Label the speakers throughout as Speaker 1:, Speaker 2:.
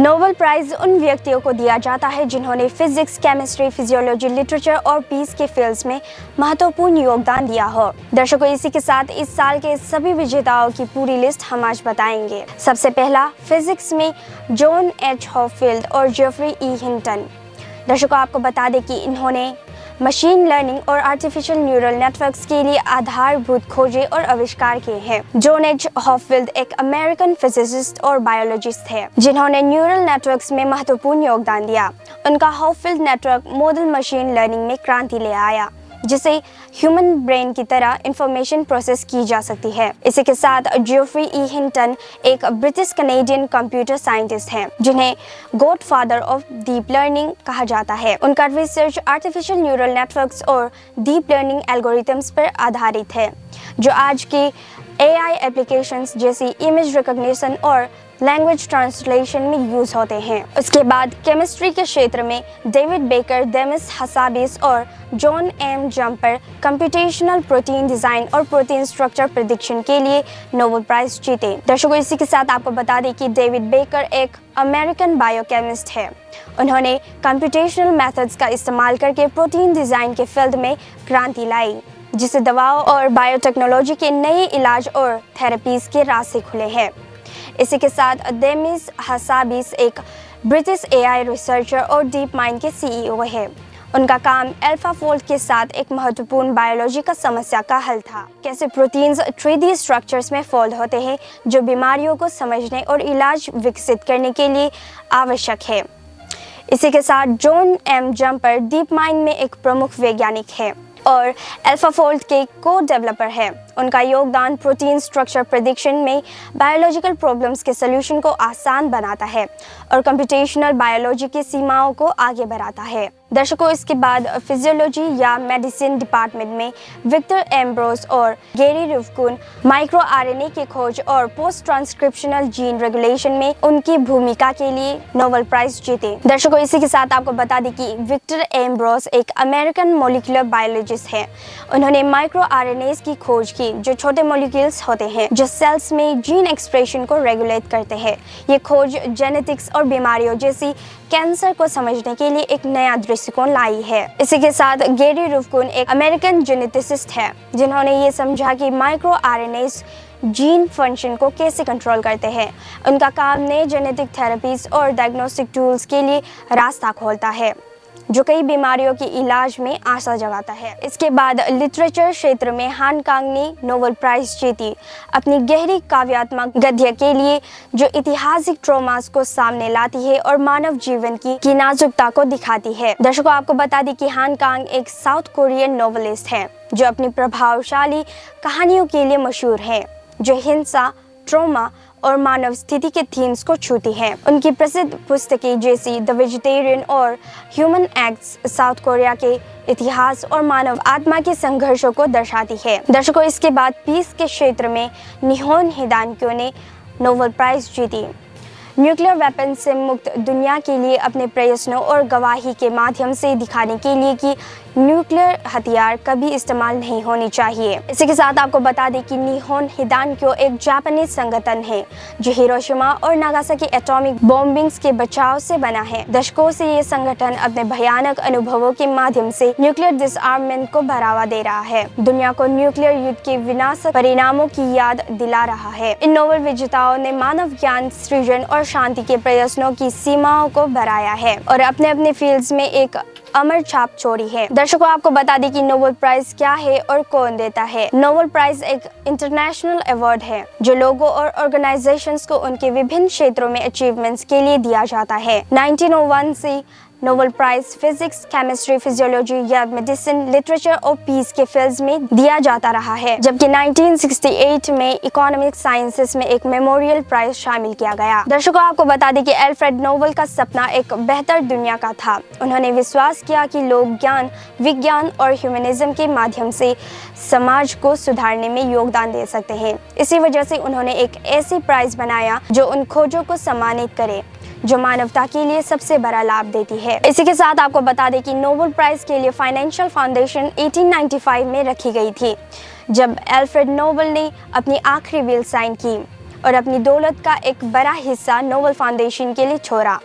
Speaker 1: Nobel prize उन व्यक्तियों को दिया जाता है जिन्होंने फिजिक्स, केमिस्ट्री, फिजियोलॉजी, लिटरेचर और पीस के फील्ड्स में महत्वपूर्ण योगदान दिया हो। दर्शकों, इसी के साथ इस साल के सभी विजेताओं की पूरी लिस्ट हम आज बताएंगे। सबसे पहला, फिजिक्स में जॉन एच हॉपफील्ड और जेफरी ई हिंटन। दर्शकों, आपको बता दें कि इन्होंने मशीन लर्निंग और आर्टिफिशियल न्यूरल नेटवर्क्स के लिए आधारभूत खोजें और आविष्कार किए हैं। जॉन एच हॉपफील्ड एक अमेरिकन फिजिसिस्ट और बायोलॉजिस्ट है जिन्होंने न्यूरल नेटवर्क्स में महत्वपूर्ण योगदान दिया। उनका Hopfield network model machine learning में क्रांति ले आया, जिसे ह्यूमन ब्रेन की तरह इंफॉर्मेशन प्रोसेस की जा सकती है। इसी के साथ जेफरी ई हिंटन एक ब्रिटिश कनेडियन कंप्यूटर साइंटिस्ट हैं जिन्हें गॉडफादर ऑफ डीप लर्निंग कहा जाता है। उनका रिसर्च आर्टिफिशियल न्यूरल नेटवर्क्स और डीप लर्निंग एल्गोरिथम्स पर आधारित है, जो आज के AI एप्लीकेशंस जैसी इमेज रिकॉग्निशन और लैंग्वेज ट्रांसलेशन में यूज होते हैं। उसके बाद केमिस्ट्री के क्षेत्र में डेविड बेकर, देमिस हसाबिस और John M Jumper computational protein design और प्रोटीन स्ट्रक्चर प्रेडिक्शन के लिए नोबेल प्राइज जीते। दर्शकों, इसी के साथ आपको बता दें कि डेविड बेकर एक अमेरिकन बायोकेमिस्ट है। उन्होंने कंप्यूटेशनल मेथड्स का इस्तेमाल करके प्रोटीन डिजाइन के फील्ड में क्रांति लाई, जिससे दवाओं और बायोटेक्नोलॉजी के नए इलाज और थेरेपीज के रास्ते खुले हैं। इसी के साथ देमिस हसाबिस एक ब्रिटिश AI रिसर्चर और डीप माइंड के CEO है। उनका काम अल्फाफोल्ड के साथ एक महत्वपूर्ण बायोलॉजी का समस्या का हल था। कैसे प्रोटीन्स 3D स्ट्रक्चर्स में फोल्ड होते हैं, जो बीमारियों को समझने और इलाज विकसित करने के लिए आवश्यक है। इसी के साथ John M Jumper DeepMind में एक प्रमुख वैज्ञानिक है और अल्फाफोल्ड के को-डेवलपर है। उनका योगदान प्रोटीन स्ट्रक्चर प्रेडिक्शन में बायोलॉजिकल प्रॉब्लम्स के सॉल्यूशन को आसान बनाता है और कंप्यूटेशनल बायोलॉजी की सीमाओं को आगे बढ़ाता है। दर्शकों, इसके बाद फिजियोलॉजी या मेडिसिन डिपार्टमेंट में विक्टर एम्ब्रोस और गैरी रिवकुन माइक्रो RNA की खोज और पोस्ट ट्रांसक्रिप्शनल जीन रेगुलेशन में उनकी भूमिका के लिए नोबेल प्राइज जीते। दर्शकों, इसी के साथ आपको बता दें कि विक्टर एम्ब्रोस एक अमेरिकन मॉलिक्यूलर बायोलॉजिस्ट है। उन्होंने माइक्रो RNAs की खोज की, जो छोटे मॉलिक्यूल्स होते हैं जो सेल्स में जीन एक्सप्रेशन को रेगुलेट करते हैं। ये खोज जेनेटिक्स और बीमारियों जैसी कैंसर को समझने के लिए एक नया दृष्टिकोण लाई है। इसी के साथ गैरी रिवकुन एक अमेरिकन जेनेटिसिस्ट है जिन्होंने ये समझा कि माइक्रो RNAs जीन फंक्शन को कैसे कंट्रोल करते हैं। उनका काम नए जेनेटिक थेरेपीज और डायग्नोस्टिक टूल्स के लिए रास्ता खोलता है, जो कई बीमारियों के इलाज में आशा जगाता है। इसके बाद लिटरेचर क्षेत्र में हान कांग ने नोबेल प्राइज जीती अपनी गहरी काव्यात्मक गद्य के लिए, जो ऐतिहासिक ट्रॉमास को सामने लाती है और मानव जीवन की नाजुकता को दिखाती है। दर्शकों, आपको बता दें कि हान कांग एक साउथ कोरियन नोवेलिस्ट है जो अपनी प्रभावशाली कहानियों के लिए मशहूर है, जो हिंसा, ट्रॉमा और मानव स्थिति के थीम्स को छूती हैं। उनकी प्रसिद्ध पुस्तकें जैसी द वेजिटेरियन और ह्यूमन एक्ट्स साउथ कोरिया के इतिहास और मानव आत्मा के संघर्षों को दर्शाती है। दर्शकों, इसके बाद पीस के क्षेत्र में निहोन हिदानक्यो ने नोबेल प्राइज जीती। न्यूक्लियर वेपन से मुक्त दुनिया के लिए अपने प्रयत्नों और गवाही के माध्यम से दिखाने के लिए कि न्यूक्लियर हथियार कभी इस्तेमाल नहीं होनी चाहिए। इसी के साथ आपको बता दें कि निहोन हिदानक्यो एक जापानीज संगठन है जो हिरोशिमा और नागासाकी एटॉमिक बॉम्बिंग्स के बचाव से बना है। दशकों से ये संगठन अपने भयानक अनुभवों के माध्यम से न्यूक्लियर डिसआर्ममेंट को बढ़ावा दे रहा है, दुनिया को न्यूक्लियर युद्ध के विनाशक परिणामों की याद दिला रहा है। इन नोबेल विजेताओं ने मानव ज्ञान सृजन और शांति के प्रयत्नों की सीमाओं को बढ़ाया है और अपने अपने फील्ड्स में एक अमर छाप छोड़ी है। दर्शकों, आपको बता दें कि नोबेल प्राइज क्या है और कौन देता है। नोबेल प्राइज एक इंटरनेशनल अवार्ड है जो लोगों और ऑर्गेनाइजेशंस को उनके विभिन्न क्षेत्रों में अचीवमेंट्स के लिए दिया जाता है। 1901 से Nobel prize physics, chemistry, physiology या मेडिसिन, लिटरेचर और पीस के फील्ड्स में दिया जाता रहा है, जबकि 1968 में इकोनॉमिक साइंसेस में एक मेमोरियल प्राइज शामिल किया गया। दर्शकों, आपको बता दें कि अल्फ्रेड नोबेल का सपना एक बेहतर दुनिया का था। उन्होंने विश्वास किया कि लोग ज्ञान, विज्ञान और ह्यूमनिज्म के माध्यम से समाज को सुधारने में योगदान दे सकते हैं। इसी वजह से उन्होंने एक ऐसी प्राइज बनाया जो उन खोजों को सम्मानित करे जो मानवता के लिए सबसे बड़ा लाभ देती है। इसी के साथ आपको बता दें कि नोबेल प्राइज के लिए फाइनेंशियल फाउंडेशन 1895 में रखी गई थी, जब अल्फ्रेड नोबेल ने अपनी आखिरी विल साइन की। और अपनी दौलत का एक बड़ा हिस्सा नोबल फाउंडेशन के लिए छोड़ा।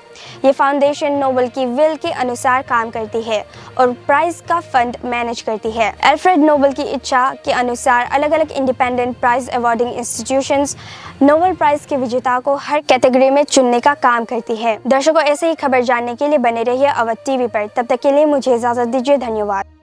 Speaker 1: ये फाउंडेशन नोबल की विल के अनुसार काम करती है और प्राइज का फंड मैनेज करती है। अल्फ्रेड नोबल की इच्छा के अनुसार अलग अलग independent prize awarding institutions Nobel prize के विजेता को हर कैटेगरी में चुनने का काम करती है। दर्शकों, ऐसे ही खबर जानने के लिए बने रहिए अवध टीवी पर। तब तक के लिए मुझे इजाजत दीजिए। धन्यवाद।